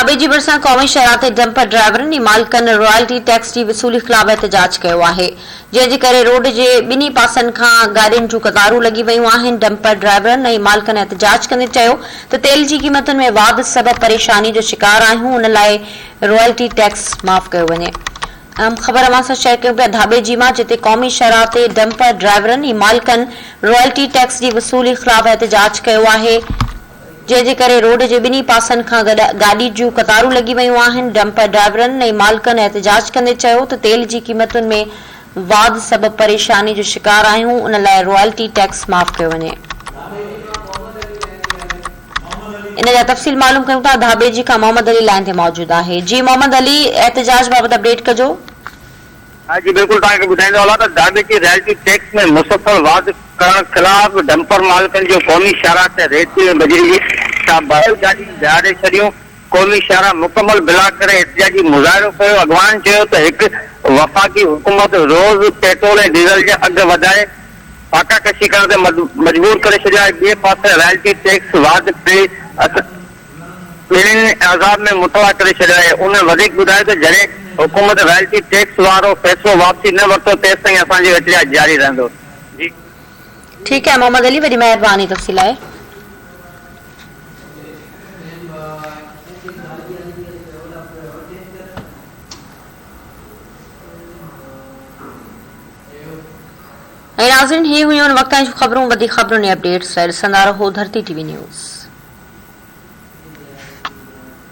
धाबे जी भरिसां क़ौमी शहरात डंपर ड्राइवरनि ऐं मालिकनि रॉयल्टी टैक्स जी वसूली ख़िलाफ़ एहतजाज कयो आहे, जंहिंजे करे रोड जे ॿिन्ही पासनि खां गाॾियुनि जूं कतारूं लॻी वयूं आहिनि। डंपर ड्राइवरनि ऐं मालिकनि एहतजाज कंदे चयो त तेल जी क़ीमतुनि में वाध सबबि परेशानी जो शिकार आहियूं, उन लाइ रॉयल्टी टैक्स माफ़ कयो वञे। अहम ख़बर अवां सां शेयर कयूं पिया धाबे जी मां, जिते क़ौमी शहरात डंपर ड्राइवरनि ऐं मालिकनि रॉयल्टी टैक्स जी वसूली ख़िलाफ़ एहतजाज कयो आहे, जंहिंजे करे रोड जे ॿिन्ही पासनि खां गाॾी जूं कतारूं लॻी वयूं आहिनि। डंपर ड्राइवरनि ऐं मालिकनि एहतजाज कंदे चयो त तेल जी क़ीमतुनि में वाध सबबि परेशानी जो शिकार आहियूं, उन लाइ रॉयल्टी टैक्स माफ़ कयो वञे। इन जा तफ़सील मालूम कयूं था। धाबे जी खां मोहम्मद अली लाइन ते मौजूद आहे। जी मोहम्मद अली, एहतजाज बाबति अपडेट कजो। हाँ जी बिल्कुल, तव्हांखे ॿुधाईंदो हलां त धाबे जी रॉयल्टी टैक्स में मुसलसल वाध करण खिलाफ़ डंपर मालिकनि जो क़ौमी शाहराह ते रेती में बजरी बाहिर गाॾी बीहारे छॾियूं। क़ौमी शाहराह मुकमल बिला करे एहतजाजी मुज़ाहिरो कयो। अॻवान चयो त हिकु वफ़ाक़ी हुकूमत रोज़ पेट्रोल ऐं डीज़ल जा अघ वधाए फाका कशी करण ते मजबूर करे छॾियो आहे। ॿिए पासे रॉयल्टी टैक्स वाध ॿिन्हिनि अज़ाब में मुतला करे छॾियो आहे। उन वधीक ॿुधायो त जॾहिं हुकूमत रॉयल्टी टैक्स वारो फ़ैसिलो वापसी न वरितो तेसि ताईं असांजो एहतजाज जारी रहंदो। जी ठीक है मोहम्मद अली, वॾी महिरबानी तफ़सील आहे। नाज़रीन, ही हुयूं वक़्त जूं ख़बरूं। वधीक ख़बरुनि ऐं अपडेट्स लाइ ॾिसंदा रहो धरती टीवी न्यूज़।